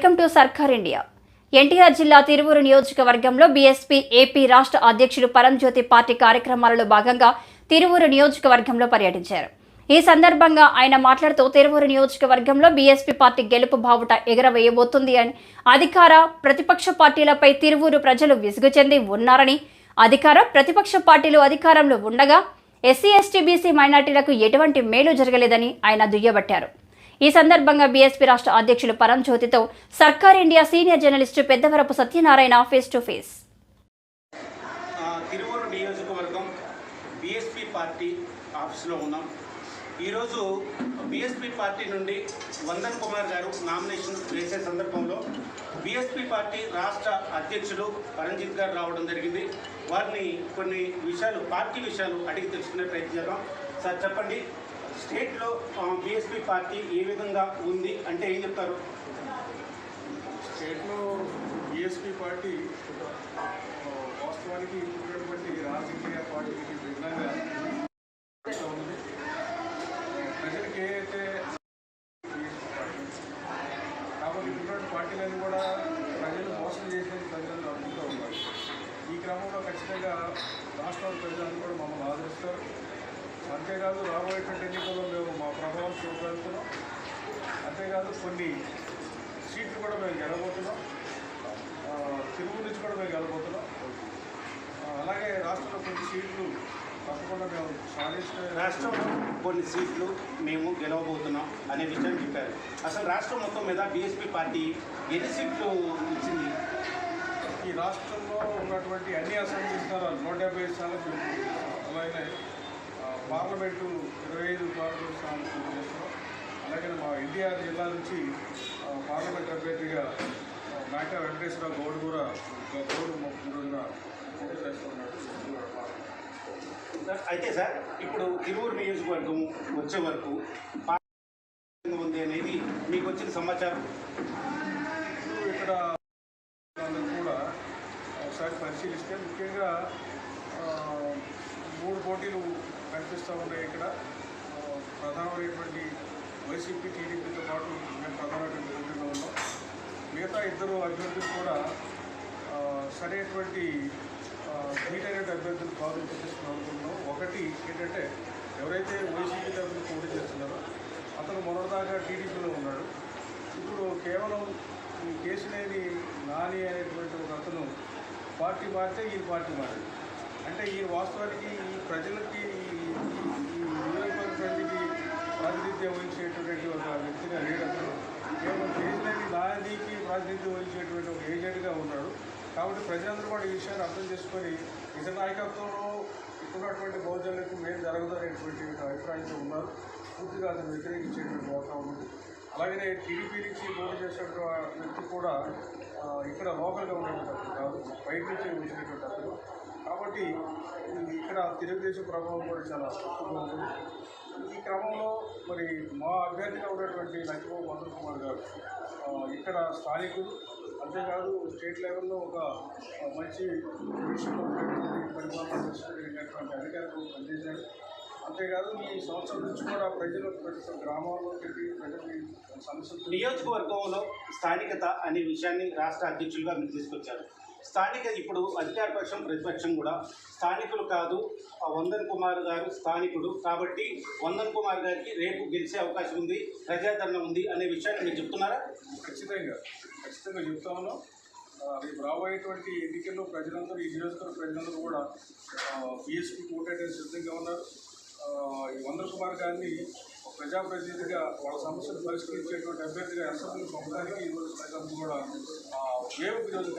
Welcome to సర్కార్ India. NTR జిల్లా తిరువూరు నియోజకవర్గంలో బీఎస్పీ ఏపీ రాష్ట్ర అధ్యక్షుడు పరంజ్యోతి పార్టీ కార్యక్రమాలలో భాగంగా తిరువూరు నియోజకవర్గంలో పర్యటించారు. ఈ సందర్భంగా ఆయన మాట్లాడుతూ తిరువూరు నియోజకవర్గంలో బీఎస్పీ పార్టీ గెలుపు బావుట ఎగరవేయబోతుంది అని, అధికార ప్రతిపక్ష పార్టీలపై తిరువూరు ప్రజలు విసుగు చెంది ఉన్నారని, అధికార ప్రతిపక్ష పార్టీలు అధికారంలో ఉండగా ఎస్సీ ఎస్టీ బీసీ మైనార్టీలకు ఎటువంటి మేలు జరగలేదని ఆయన దుయ్యబట్టారు. ఈ సందర్భంగా బీఎస్పీ రాష్ట్ర అధ్యక్షులు పరంజ్యోతితో సర్కార్ India senior journalist Peddavarapu Satyanarayana face to face. Tiruvuru నియోజకవర్గం బీఎస్పీ పార్టీ ఆఫీసులో ఉన్నాం. ఈరోజు బీఎస్పీ పార్టీ నుండి వందన్ కుమార్ గారు నామినేషన్ వేసే సందర్భంలో బీఎస్పీ పార్టీ రాష్ట్ర అధ్యక్షులు పరంజిత్ గారు రావడం జరిగింది. వారిని కొన్ని విషయాలు, పార్టీ విషయాలు అడిగి తెలుసుకునే ప్రయత్నం చేద్దాం. సార్ చెప్పండి, స్టేట్లో బీఎస్పీ పార్టీ ఏ విధంగా ఉంది అంటే ఏం చెప్తారు? స్టేట్లో బీఎస్పీ పార్టీ వాస్తవానికి ఉన్నటువంటి రాజకీయ పార్టీకి భిన్నంగా ఉంది. ప్రజలకు ఏదైతే బీఎస్పీ పార్టీ కాబట్టి ఉన్నటువంటి పార్టీలను కూడా ప్రజలు మోసం చేసేది ప్రజలను అనుకుంటూ ఉన్నారు. ఈ క్రమంలో ఖచ్చితంగా రాష్ట్రంలో ప్రజలందరూ కూడా మమ్మల్ని ఆదరిస్తారు. అంతేకాదు రాబోయేటువంటి ఎన్నికల్లో మేము మా ప్రభావం చూపగలుగుతున్నాం. అంతేకాదు కొన్ని సీట్లు కూడా మేము గెలబోతున్నాం. తిరుగు నుంచి కూడా మేము గెలబోతున్నాం. అలాగే రాష్ట్రంలో కొన్ని సీట్లు తప్పకుండా మేము రాష్ట్రంలో కొన్ని సీట్లు మేము గెలవబోతున్నాం అనే విషయం చెప్పారు. అసలు రాష్ట్రం మొత్తం మీద బీఎస్పీ పార్టీ ఎన్ని సీట్లు ఇచ్చింది? ఈ రాష్ట్రంలో ఉన్నటువంటి అన్ని అసెంబ్లీ స్థానాలు 170 స్థానాలు అలాగే పార్లమెంటు 25 పార్లమెంట్ స్థానాలు పూర్తి చేస్తున్నాం. అలాగే మా ఎన్టీఆర్ జిల్లా నుంచి పార్లమెంట్ అభ్యర్థిగా మేకా వెంకటేశ్వర గౌడ్ కూడా రోజున పోటీ చేస్తున్నాడు. అయితే సార్, ఇప్పుడు తిరువూరు నియోజకవర్గం వచ్చే వరకు ఉంది అనేది మీకు వచ్చిన సమాచారం. ఇక్కడ కూడా ఒకసారి పరిశీలిస్తే ముఖ్యంగా 3 పోటీలు కనిపిస్తూ ఉన్నాయి. ఇక్కడ ప్రధానమైనటువంటి వైసీపీ టీడీపీతో పాటు మేము ప్రధానమైనటువంటి పోటీలో ఉన్నాం. మిగతా 2 అభ్యర్థులు కూడా సరైనటువంటి ధీటైన అభ్యర్థులు కాదు అనుకుంటున్నాం. ఒకటి ఏంటంటే, ఎవరైతే వైసీపీ తరఫున పోటీ చేస్తున్నారో అతను మొదటిదాకా టీడీపీలో ఉన్నాడు. ఇప్పుడు కేవలం ఈ కేసినేని నాని అనేటువంటి ఒక అతను పార్టీ మారితే ఈ పార్టీ మారింది. అంటే ఈ వాస్తవానికి ఈ ప్రజలకి ఈ నియోజకవర్గ ప్రజలకి ప్రాతినిధ్యం వహించేటువంటి ఒక వ్యక్తిగా లేడతను. కేవలం కేసినేని నానికి ప్రాతినిధ్యం వహించేటువంటి ఒక ఏజెంట్గా ఉన్నాడు. కాబట్టి ప్రజలందరూ కూడా ఈ విషయాన్ని అర్థం చేసుకొని ఇతర నాయకత్వంలో ఇప్పుడున్నటువంటి బహుజనులకు మేలు జరగదనేటువంటి అభిప్రాయంతో ఉన్నారు. పూర్తిగా అతను వ్యతిరేకించేటువంటి వాతావరణం ఉంది. అలాగనే టీడీపీ నుంచి పోటీ చేసినటువంటి వ్యక్తి కూడా ఇక్కడ లోకల్గా ఉండేటువంటి కాదు, బయట నుంచి వచ్చినటువంటి అతను. కాబట్టి ఇక్కడ తెలుగుదేశం ప్రభావం కూడా చాలా తక్కువగా ఉంటుంది. ఈ క్రమంలో మరి మా అభ్యర్థిగా ఉన్నటువంటి లక్ష్మీ వందన్ కుమార్ గారు ఇక్కడ స్థానికులు, అంతేకాదు స్టేట్ లెవెల్లో ఒక మంచి పొజిషన్లో ఉన్నటువంటి పరిపాలన చేసినటువంటి అధికారులు పనిచేశారు. అంతేకాదు ఈ సంవత్సరం నుంచి కూడా ప్రజలు ప్రతి గ్రామాల్లోకి వెళ్ళి ప్రజలకి సమస్యలు. నియోజకవర్గంలో స్థానికత అనే విషయాన్ని రాష్ట్ర అధ్యక్షులుగా మీరు తీసుకొచ్చారు. స్థానిక ఇప్పుడు అధికార పక్షం ప్రతిపక్షం కూడా స్థానికులు కాదు, వందన్ కుమార్ గారు స్థానికుడు కాబట్టి వందన్ కుమార్ గారికి రేపు గెలిచే అవకాశం ఉంది, ప్రజాదరణ ఉంది అనే విషయాన్ని మీరు చెప్తున్నారా? ఖచ్చితంగా చెప్తా ఉన్నాం. రేపు రాబోయేటువంటి ఎన్నికల్లో ప్రజలందరూ, ఈ నియోజకవర్గ ప్రజలందరూ కూడా బీఎస్పీకి ఓటేయడానికి సిద్ధంగా ఉన్నారు. ఈ వందన్ కుమార్ గారిని ప్రజాప్రతినిధిగా వాళ్ళ సమస్యలు పరిష్కరించేటువంటి అభ్యర్థిగా అసెంబ్లీకి పంపడానికి ఈరోజు ప్రజలందరూ కూడా వేవ్ ఈరోజు